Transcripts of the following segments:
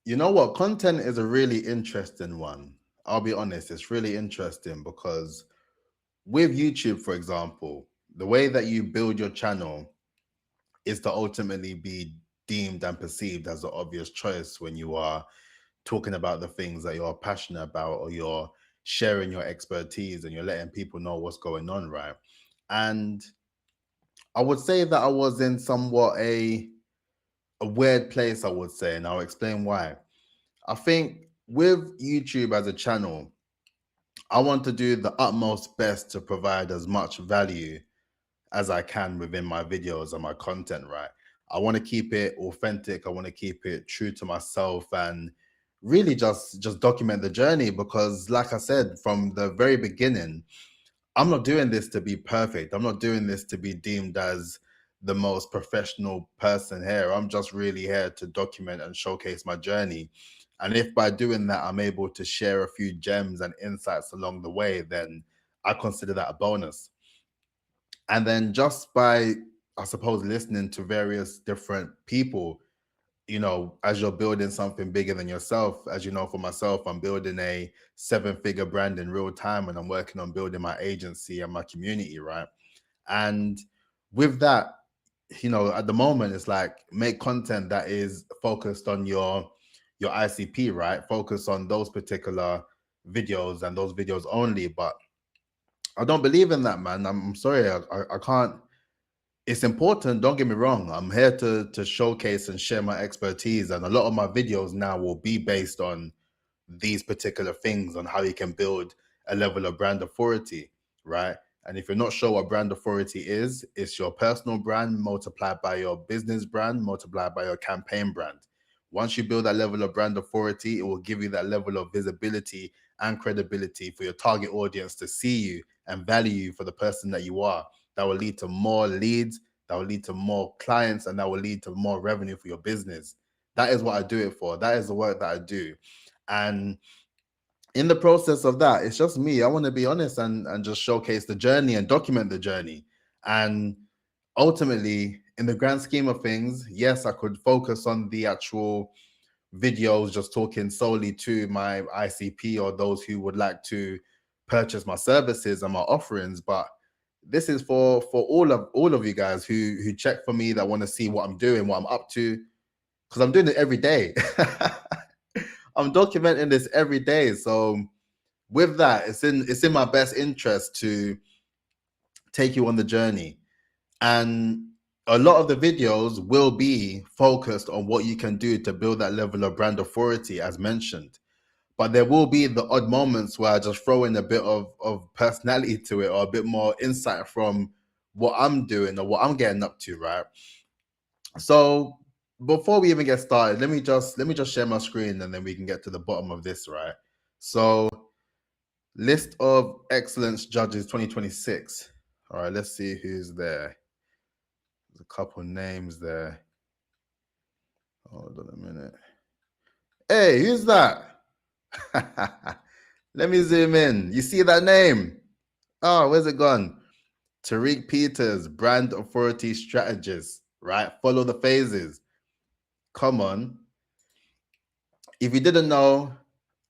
You know what? Content is a really interesting one. I'll be honest, it's really interesting because with YouTube, for example, the way that you build your channel is to ultimately be deemed and perceived as the obvious choice when you are talking about the things that you're passionate about, or you're sharing your expertise and you're letting people know what's going on, right? And I would say that I was in somewhat a weird place, I would say, and I'll explain why. I think with YouTube as a channel, I want to do the utmost best to provide as much value as I can within my videos and my content, right? I want to keep it authentic. I want to keep it true to myself and really just document the journey, because like I said from the very beginning, I'm not doing this to be perfect. I'm not doing this to be deemed as the most professional person here. I'm just really here to document and showcase my journey. And if by doing that, I'm able to share a few gems and insights along the way, then I consider that a bonus. And then just by, I suppose, listening to various different people, as you're building something bigger than yourself, as you know, for myself, I'm building a 7-figure brand in real time, and I'm working on building my agency and my community, right? And with that, at the moment, it's like make content that is focused on your ICP, right? Focus on those particular videos and those videos only. But I don't believe in that, man. I'm sorry, I can't. It's important, don't get me wrong. I'm here to showcase and share my expertise, and a lot of my videos now will be based on these particular things, on how you can build a level of brand authority, right? And if you're not sure what brand authority is, it's your personal brand multiplied by your business brand multiplied by your campaign brand. Once you build that level of brand authority, it will give you that level of visibility and credibility for your target audience to see you and value you for the person that you are. That will lead to more leads, that will lead to more clients, and that will lead to more revenue for your business. That is what I do it for. That is the work that I do. And in the process of that, it's just me. I want to be honest and just showcase the journey and document the journey. And ultimately, in the grand scheme of things, yes, I could focus on the actual videos, just talking solely to my ICP or those who would like to purchase my services and my offerings. But this is for all of you guys who check for me, that want to see what I'm doing, what I'm up to, because I'm doing it every day. I'm documenting this every day. So with that, it's in my best interest to take you on the journey. And a lot of the videos will be focused on what you can do to build that level of brand authority, as mentioned. But there will be the odd moments where I just throw in a bit of personality to it, or a bit more insight from what I'm doing or what I'm getting up to, right? So before we even get started, let me just share my screen, and then we can get to the bottom of this, right? So list of excellence judges 2026. All right, let's see who's there. There's a couple names there. Hold on a minute. Hey, who's that? Let me zoom in. You see that name? Oh, where's it gone? Tariq Peters, brand authority strategist, right? Follow the phases. Come on. If you didn't know,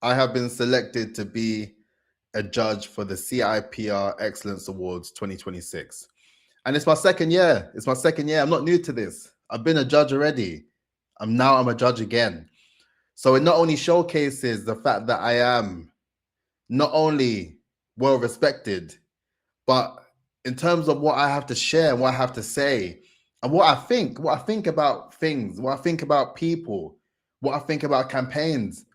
I have been selected to be a judge for the CIPR Excellence Awards 2026. And it's my second year. It's my second year. I'm not new to this. I've been a judge already. I'm a judge again. So it not only showcases the fact that I am not only well respected, but in terms of what I have to share and what I have to say, and what I think about things, what I think about people, what I think about campaigns.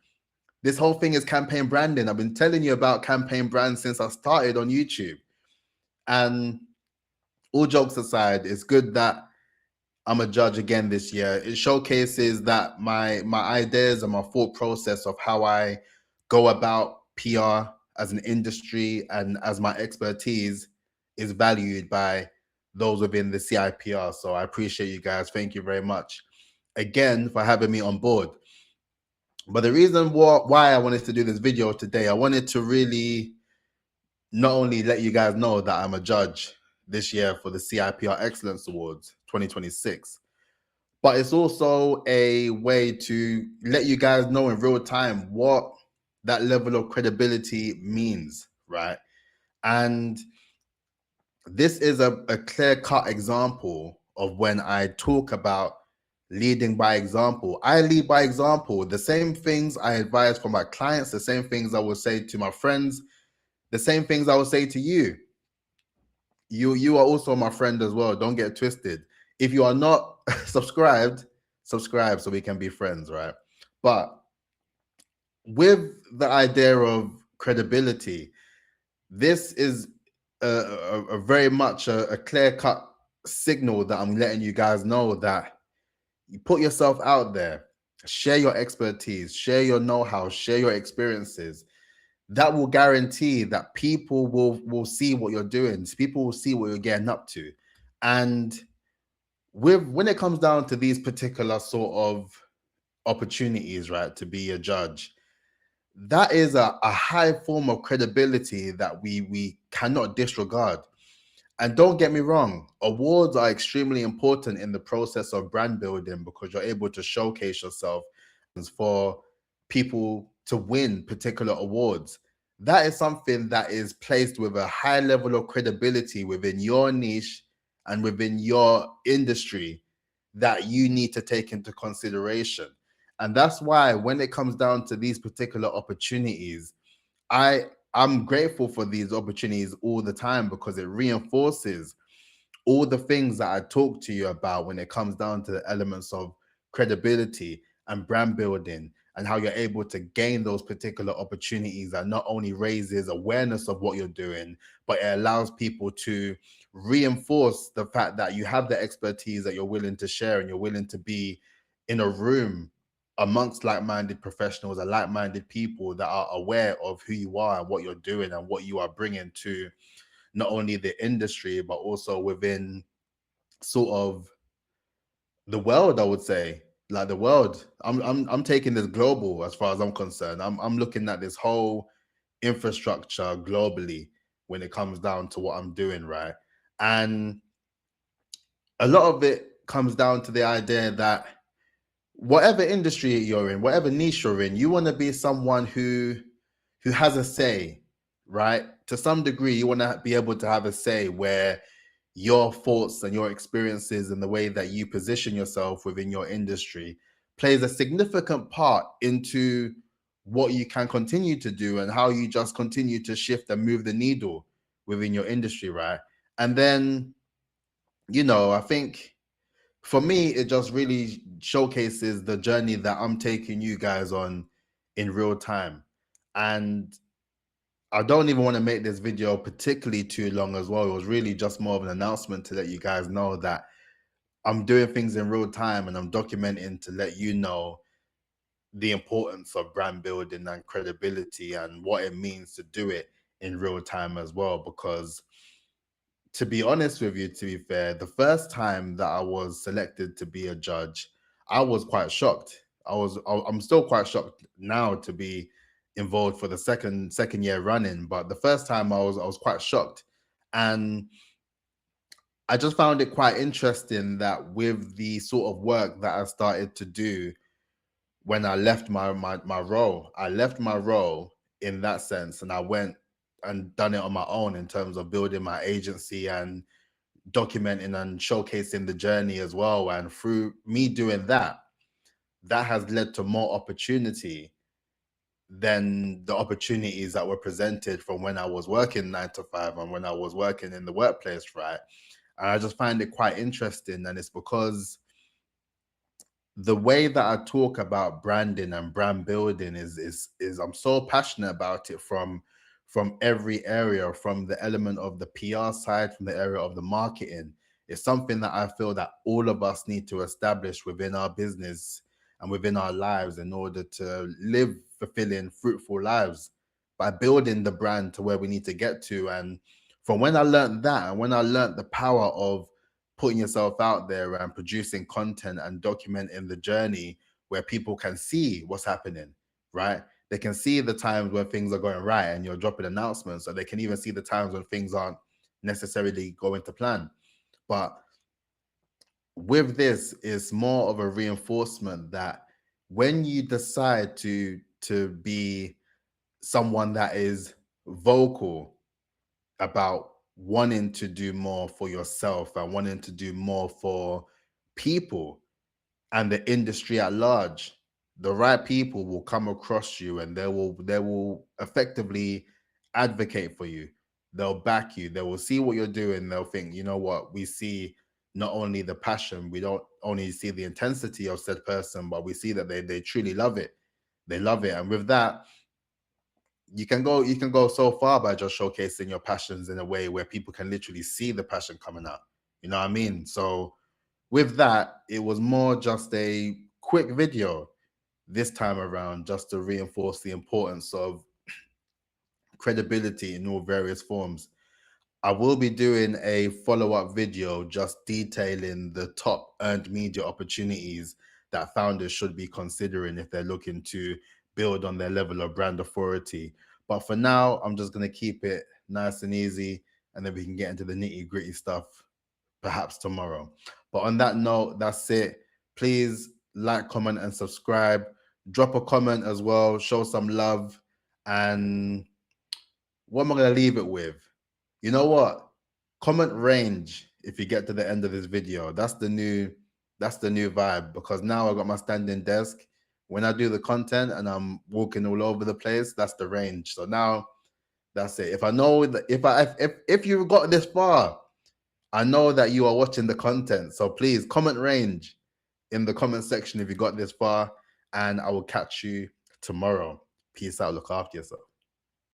This whole thing is campaign branding. I've been telling you about campaign brands since I started on YouTube. And all jokes aside, it's good that I'm a judge again this year. It showcases that my ideas and my thought process of how I go about PR as an industry and as my expertise is valued by those within the CIPR. So I appreciate you guys. Thank you very much again for having me on board. But the reason why I wanted to do this video today, I wanted to really not only let you guys know that I'm a judge this year for the CIPR Excellence Awards 2026, but it's also a way to let you guys know in real time what that level of credibility means, right? And this is a clear-cut example of when I talk about leading by example. I lead by example. The same things I advise for my clients, the same things I will say to my friends, the same things I will say to you. You are also my friend as well. Don't get twisted. If you are not subscribed, subscribe so we can be friends, right? But with the idea of credibility, this is a very much a clear-cut signal that I'm letting you guys know that you put yourself out there, share your expertise, share your know-how, share your experiences. That will guarantee that people will see what you're doing. People will see what you're getting up to. And with when it comes down to these particular sort of opportunities, right, to be a judge, that is a high form of credibility that we cannot disregard. And don't get me wrong, awards are extremely important in the process of brand building because you're able to showcase yourself for people to win particular awards. That is something that is placed with a high level of credibility within your niche and within your industry that you need to take into consideration. And that's why when it comes down to these particular opportunities, I'm grateful for these opportunities all the time because it reinforces all the things that I talk to you about when it comes down to the elements of credibility and brand building and how you're able to gain those particular opportunities that not only raises awareness of what you're doing, but it allows people to reinforce the fact that you have the expertise that you're willing to share and you're willing to be in a room amongst like-minded professionals and like-minded people that are aware of who you are and what you're doing and what you are bringing to not only the industry but also within sort of the world. I would say, like the world. I'm taking this global as far as I'm concerned. I'm looking at this whole infrastructure globally when it comes down to what I'm doing, right? And a lot of it comes down to the idea that whatever industry you're in, whatever niche you're in, you want to be someone who has a say, right? To some degree, you want to be able to have a say where your thoughts and your experiences and the way that you position yourself within your industry plays a significant part into what you can continue to do and how you just continue to shift and move the needle within your industry, right? And then, I think for me, it just really showcases the journey that I'm taking you guys on in real time. And I don't even want to make this video particularly too long as well. It was really just more of an announcement to let you guys know that I'm doing things in real time and I'm documenting to let you know the importance of brand building and credibility and what it means to do it in real time as well. Because to be honest with you, to be fair, the first time that I was selected to be a judge, I was quite shocked. I'm still quite shocked now to be involved for the second year running, but the first time I was quite shocked. And I just found it quite interesting that with the sort of work that I started to do when I left my role, I left my role in that sense and I went and done it on my own in terms of building my agency and documenting and showcasing the journey as well. And through me doing that, that has led to more opportunity than the opportunities that were presented from when I was working 9 to 5 and when I was working in the workplace, right? And I just find it quite interesting. And it's because the way that I talk about branding and brand building is I'm so passionate about it from every area, from the element of the PR side, from the area of the marketing. It's something that I feel that all of us need to establish within our business and within our lives in order to live fulfilling, fruitful lives by building the brand to where we need to get to. And from when I learned that, and when I learned the power of putting yourself out there and producing content and documenting the journey where people can see what's happening, right? They can see the times where things are going right and you're dropping announcements, or they can even see the times when things aren't necessarily going to plan. But with this, it's more of a reinforcement that when you decide to be someone that is vocal about wanting to do more for yourself and wanting to do more for people and the industry at large, the right people will come across you and they will effectively advocate for you. They'll back you. They will see what you're doing. They'll think, you know what, we see not only the passion, we don't only see the intensity of said person, but we see that they truly love it. They love it. And with that, you can go so far by just showcasing your passions in a way where people can literally see the passion coming out. You know what I mean? So with that, it was more just a quick video this time around, just to reinforce the importance of credibility in all various forms. I will be doing a follow-up video just detailing the top earned media opportunities that founders should be considering if they're looking to build on their level of brand authority. But for now, I'm just going to keep it nice and easy, and then we can get into the nitty-gritty stuff perhaps tomorrow. But on that note, that's it. Please like, comment, and subscribe. Drop a comment as well. Show some love. And what am I going to leave it with? You know what? Comment range if you get to the end of this video. That's the new vibe, because now I got my standing desk. When I do the content and I'm walking all over the place, that's the range. So now that's it. If I know that if you got this far, I know that you are watching the content. So please comment range in the comment section if you got this far, and I will catch you tomorrow. Peace out. Look after yourself.